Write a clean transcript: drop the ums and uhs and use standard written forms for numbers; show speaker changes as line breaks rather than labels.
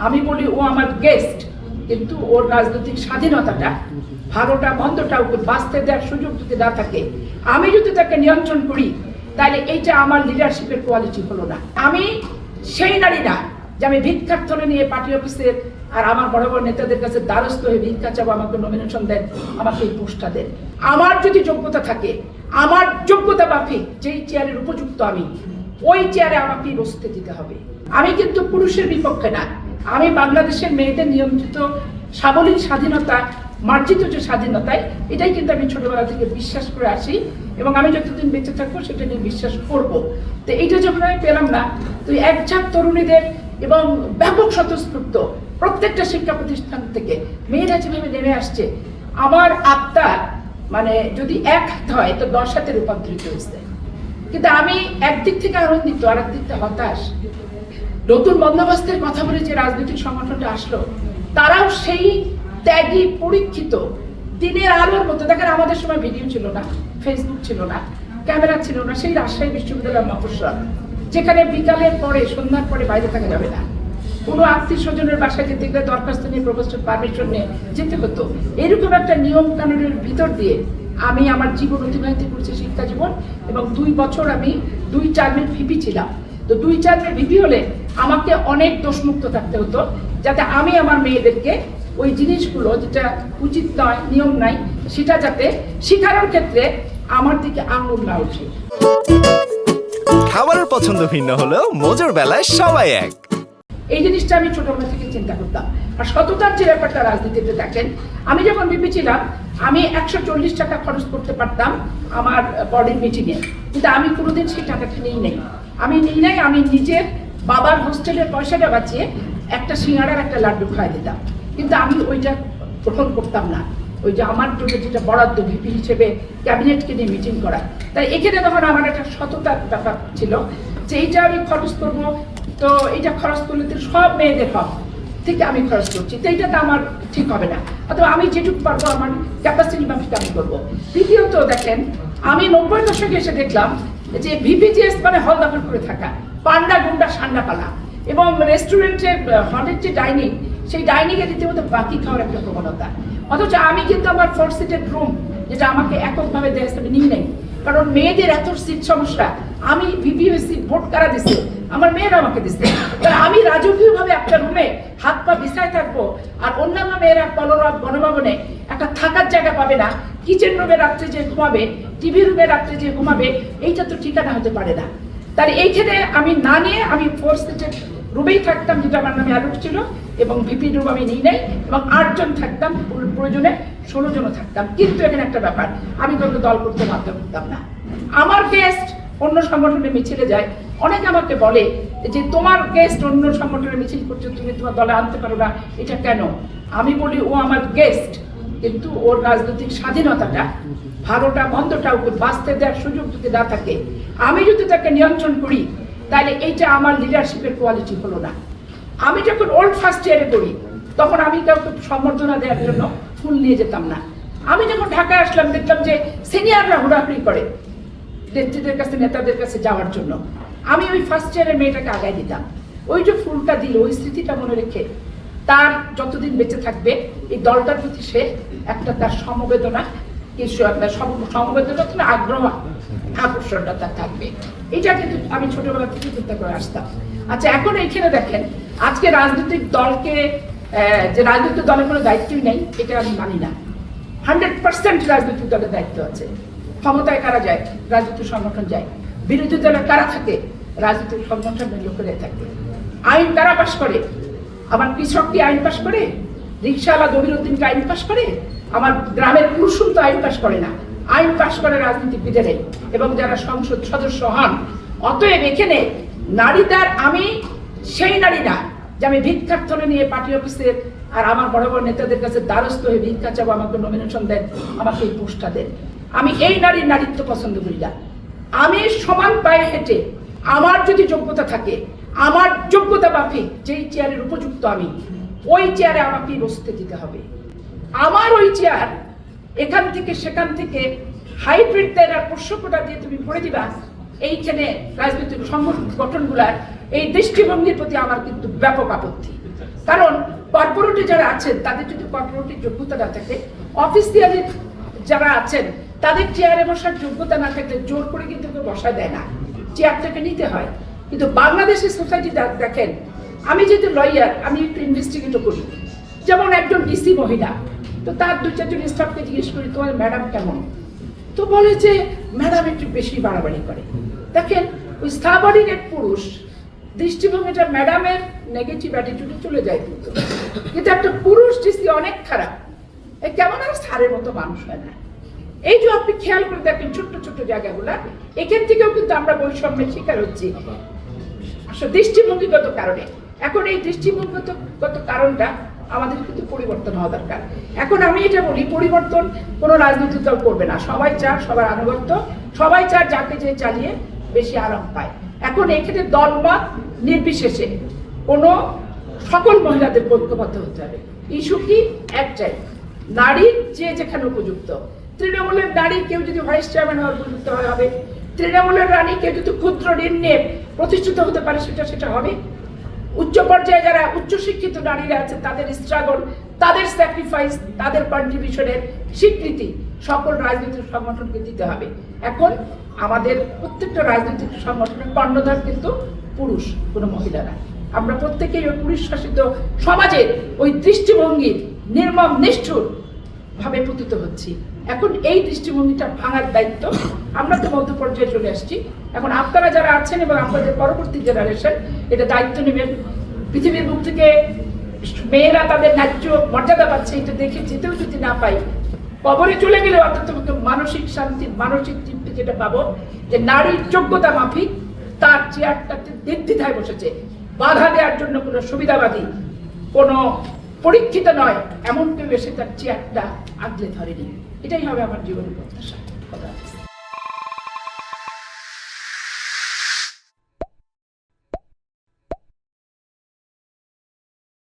আমি বলি ও আমার গেস্ট, কিন্তু ওর রাজনৈতিক স্বাধীনতাটা ভালোটা মন্দটা ওকে বাঁচতে দেওয়ার সুযোগ যদি না থাকে, আমি যদি তাকে নিয়ন্ত্রণ করি, তাহলে এইটা আমার লিডারশিপের কোয়ালিটি হলো না। আমি সেই নারী না যে আমি ভিক্ষার থলে নিয়ে পার্টি অফিসের আর আমার বড় বড় নেতাদের কাছে দ্বারস্থ হয়ে ভিক্ষা চাবো, আমাকে নমিনেশন দেন, আমাকে এই পোস্টটা দেন। আমার যদি যোগ্যতা থাকে, আমার যোগ্যতা মাফিক যেই চেয়ারের উপযুক্ত আমি, ওই চেয়ারে আমাকে বসতে দিতে হবে। আমি কিন্তু পুরুষের বিপক্ষে না, আমি বাংলাদেশের মেয়েদের নিয়ন্ত্রিত সাবলীল স্বাধীনতা, মার্জিত যে স্বাধীনতায়, এটাই কিন্তু আমি ছোটবেলা থেকে বিশ্বাস করে আসি এবং আমি যতদিন বেঁচে থাকবো সেটা নিয়ে বিশ্বাস করব। তো এইটা যখন আমি পেলাম না, তো একঝাঁক তরুণীদের এবং ব্যাপক স্বতঃস্ফূর্ত প্রত্যেকটা শিক্ষা প্রতিষ্ঠান থেকে মেয়েরা যেভাবে নেমে আসছে, আমার আত্মা মানে যদি এক হাত হয় তো 10 হাতে রূপান্তরিত হয়েছে। কিন্তু আমি একদিক থেকে আনন্দিত, আর একদিক থেকে হতাশ। নতুন বন্দোবস্তের কথা বলে যে রাজনৈতিক সংগঠনটা আসলো, তারাও সেই ত্যাগী পরীক্ষিত দিনের আলোর মতো, দেখেন আমাদের সময় ভিডিও ছিল না, ফেসবুক ছিল না, ক্যামেরা ছিল না, সেই রাজশাহী বিশ্ববিদ্যালয়ের মফস্বল, যেখানে বিকালের পরে সন্ধ্যার পরে বাইরে থাকা যাবে না, কোনো আত্মীয় স্বজনের বাসায় যেতে গেলে দরখাস্ত নিয়ে প্রফেসর পারমিশন নিয়ে যেতে হতো। এরকম একটা নিয়ম কানুনের ভিতর দিয়ে আমি আমার জীবন অতিবাহিত করছি, শিক্ষা জীবন, এবং 2 বছর আমি 2 টার্মের ভিপি ছিলাম। তো 2 টার্মের ভিপি হলে আমাকে অনেক দোষমুক্ত থাকতে হতো, যাতে আমি আমার মেয়েদেরকে ওই জিনিসগুলো যেটা উচিত নয়, নিয়ম নাই, সেটা যাতে শিখানোর ক্ষেত্রে আমার দিকে আঙুল না ওঠে।
খাবারের পছন্দ ভিন্ন হলেও মজার বেলায় সবাই এক।
এই জিনিসটা আমি ছোটবেলা থেকে চিন্তা করতাম। আর সততার যে ব্যাপারটা রাজনীতিতে দেখেন, আমি যখন ভিপি ছিলাম আমি 140 টাকা খরচ করতে পারতাম আমার বডির মিটিংয়ে, কিন্তু আমি কোনোদিন সেই টাকাটা নিই নাই। আমি নিজের বাবার হোস্টেলের পয়সাটা বাঁচিয়ে একটা সিঙ্গাড়ার একটা লাড্ডু খাই দিতাম, কিন্তু আমি ওইটা গ্রহণ করতাম না। ওই যে আমার জন্য যেটা বরাদ্দ ভিপি হিসেবে ক্যাবিনেটকে নিয়ে মিটিং করা, তাই এখানে তখন আমার একটা সততার ব্যাপার ছিল যে এইটা আমি খরচ করবো, তো এইটা খরচ করলে তো সব মেয়েদের হক থেকে আমি খরচ করছি, তো এইটা তো আমার ঠিক হবে না, অথবা আমি যেটুকু পারবো আমার ক্যাপাসিটি মাফিক আমি করবো। দ্বিতীয়ত দেখেন, আমি 90 দশকে এসে দেখলাম যে ভিপিজিএস মানে হল দখল করে থাকা, পান্ডা গুন্ডা সান্ডা পালা, এবং রেস্টুরেন্টের হলের যে ডাইনিং, সেই ডাইনিংয়ে রীতিমতো বাকি খাওয়ার একটা প্রবণতা। অথচ আমি কিন্তু আমার 4 সিটের রুম, যেটা আমাকে এককভাবে দেয়, আমি নিই নাই, কারণ মেয়েদের এত সিট সমস্যা। আমি ভিপি হয়েছি, ভোট কারা দিচ্ছে, আমার মেয়েরা আমাকে দিচ্ছে, কারণ আমি রাজকীয়ভাবে একটা রুমে হাত পা বিছায় থাকবো, আর অন্যান্য মেয়েরা কলরব গণভবনে একটা থাকার জায়গা পাবে না, কিচেন রুমে রাত্রে যে ঘুমাবে, টিভি রুমে রাত্রে যে ঘুমাবে, এইটা তো ঠিকানা হতে পারে না। তার এইখানে আমি না নিয়ে আমি 4 সিটের রুমেই থাকতাম, যেটা আমার নামে আলোক ছিল, এবং ভিপি রুম আমি নিই নাই, এবং 8 জন থাকতাম, প্রয়োজনে 16 জনও থাকতাম। কিন্তু এখানে একটা ব্যাপার, আমি কোনো দল করতে বাধ্য করতাম না। আমার গেস্ট অন্য সংগঠনে মিছিলে যায়, অনেকে আমাকে বলে যে তোমার গেস্ট অন্য সংগঠনে মিছিল করছে, তুমি তোমার দলে আনতে পারো না, এটা কেন? আমি বলি ও আমার গেস্ট, কিন্তু ওর রাজনৈতিক স্বাধীনতাটা ভালোটা মন্দটা ওকে বাঁচতে দেওয়ার সুযোগ যদি না থাকে, আমি যদি তাকে নিয়ন্ত্রণ করি, তাহলে এইটা আমার লিডারশিপের কোয়ালিটি হলো না। আমি যখন ওল্ড ফার্স্ট ইয়ারে পড়ি, তখন আমি কাউকে সম্বর্ধনা দেওয়ার জন্য ফুল নিয়ে যেতাম না। আমি যখন ঢাকায় আসলাম, দেখলাম যে সিনিয়ররা হুড়াহুড়ি করে নেত্রীদের কাছে, নেতাদের কাছে যাওয়ার জন্য। আমি ওই ফার্স্ট ইয়ারের মেয়েটাকে আগায় দিতাম। ওই যে ফুলটা দিল, ওই স্মৃতিটা মনে রেখে তার যতদিন বেঁচে থাকবে এই দলটার প্রতি সে একটা তার সমবেদনা, কিছু আপনার সমবেদনা, আগ্রহ, আকর্ষণটা তার থাকবে। এটা কিন্তু আমি ছোটবেলা থেকে চিন্তা করে আসতাম। আচ্ছা, এখন এইখানে দেখেন, আজকে রাজনৈতিক দলকে যে রাজনৈতিক দলের কোনো দায়িত্বই নেই, এটা আমি মানি না। 100% রাজনৈতিক দলের দায়িত্ব আছে। ক্ষমতায় কারা যায়? রাজনৈতিক সংগঠন যায়। বিরোধী দলে কারা থাকে? রাজনৈতিক সংগঠনের লোকেরাই থাকে। আইন কারা পাশ করে? আমার কৃষক কি আইন পাশ করে? রিক্সাওয়ালা দবির উদ্দিনকে আইন পাশ করে? আমার গ্রামের কুসুম তো আইন পাশ করে না। আইন পাশ করে রাজনীতিবিদেরাই, এবং যারা সংসদ সদস্য হন। অতএব এখানে নারীদার, আমি সেই নারী না যে আমি ভিক্ষার থলে নিয়ে পার্টি অফিসের আর আমার বড় বড় নেতাদের কাছে দ্বারস্থ হয়ে ভিক্ষা চাবো, আমাকে নমিনেশন দেন, আমাকে এই পোস্টটা দেন। আমি এই নারীর নারীত্ব পছন্দ করি না। আমি সমান পায়ে হেঁটে, আমার যদি যোগ্যতা থাকে, আমার যোগ্যতা মাফিক যেই চেয়ারের উপযুক্ত আমি, ওই চেয়ারে আমাকেই বসতে দিতে হবে। আমার ওই চেয়ার এখান থেকে সেখান থেকে হাইব্রিড দেয়ার প্রশ্নটা দিয়ে তুমি পড়ে দিবা, এইখানে রাজনৈতিক সংগঠনগুলার এই দৃষ্টিভঙ্গির প্রতি আমার কিন্তু ব্যাপক আপত্তি। কারণ কর্পোরেটে যারা আছেন তাদের যদি কর্পোরেটের যোগ্যতা না থাকে, অফিসিয়ালি যারা আছেন তাদের চেয়ারে বসার যোগ্যতা না থাকলে জোর করে কিন্তু কেউ বসায় দেয় না, চেয়ারটাকে নিতে হয়। কিন্তু বাংলাদেশের সোসাইটি দেখেন, আমি যেহেতু লয়ার, আমি একটু ইনভেস্টিগেটও করি। যেমন একজন ডিসি মহিলা, তো তার 2-4 জন স্টাফকে জিজ্ঞেস করি তোমার ম্যাডাম কেমন, তো বলে যে ম্যাডাম একটু বেশি বাড়াবাড়ি করে। দেখেন, ওই সাবঅর্ডিনেট পুরুষ দৃষ্টিভঙ্গিটা ম্যাডামের নেগেটিভ অ্যাটিটিউডে চলে যায়, কিন্তু একটা পুরুষ ডিসি অনেক খারাপ, কেমন আর স্যারের মতো মানুষ হয় না। এই যে আপনি খেয়াল করে দেখেন ছোট্ট ছোট্ট জায়গাগুলা, এখান থেকেও কিন্তু আমরা বৈষম্যের শিকার হচ্ছি আসলে দৃষ্টিভঙ্গিগত কারণে। এখন এই দৃষ্টিভঙ্গিগত কারণটা আমাদের কিন্তু পরিবর্তন হওয়া দরকার। এখন আমি এটা বলি, পরিবর্তন কোনো রাজনৈতিক দল করবে না, সবাই চায় সবার আনুগত্য, সবাই চায় যাকে যে চালিয়ে বেশি আরাম পায়। এখন এক্ষেত্রে দলমত নির্বিশেষে কোনো সকল মহিলাদের ঐক্যবদ্ধ হতে হবে। ইস্যু কি একটাই, নারীর যে যেখানে উপযুক্ত। তৃণমূলের নারী কেউ যদি ভাইস চেয়ারম্যান হওয়ার উপযুক্ত হবে, তৃণমূলের রানী কেউ যদি ক্ষুদ্র ঋণ নিয়ে প্রতিষ্ঠিত হতে পারে, সেটা হবে। উচ্চ পর্যায়ে যারা উচ্চশিক্ষিত নারীরা আছে, তাদের স্ট্রাগল, তাদের স্যাক্রিফাইস, তাদের কন্ট্রিবিউশনের স্বীকৃতি সকল রাজনৈতিক সংগঠনকে দিতে হবে। এখন আমাদের প্রত্যেকটা রাজনৈতিক সংগঠনের কর্ণধার কিন্তু পুরুষ, কোনো মহিলা না। আমরা প্রত্যেকেই ওই পুরুষ শাসিত সমাজের ওই দৃষ্টিভঙ্গির নির্মম নিষ্ঠুর ভাবে পতিত হচ্ছি। এখন এই দৃষ্টিভঙ্গিটা ভাঙার দায়িত্ব, আমরা তো মধ্য পর্যায়ে চলে আসছি। এখন আপনারা যারা আছেন এবং আপনাদের পরবর্তী জেনারেশন এটা দায়িত্ব নেবেন। পৃথিবীর মুখ থেকে মেয়েরা তাদের ন্যায্য মর্যাদা পাচ্ছে, এটা দেখে যেতেও যদি না পাই, কবরে চলে গেলে অন্তত মানসিক শান্তি, মানসিক তৃপ্তি যেটা পাবো যে নারীর যোগ্যতা মাফিক তার চেয়ারটাতে নির্দ্বিধায় বসেছে। বাধা দেওয়ার জন্য কোনো সুবিধাবাদী, কোনো পরীক্ষিত নয় এমন কেউ এসে তার চেয়ারটা আগলে ধরেনি। এটাই হবে আমার জীবনের প্রত্যাশা। কথা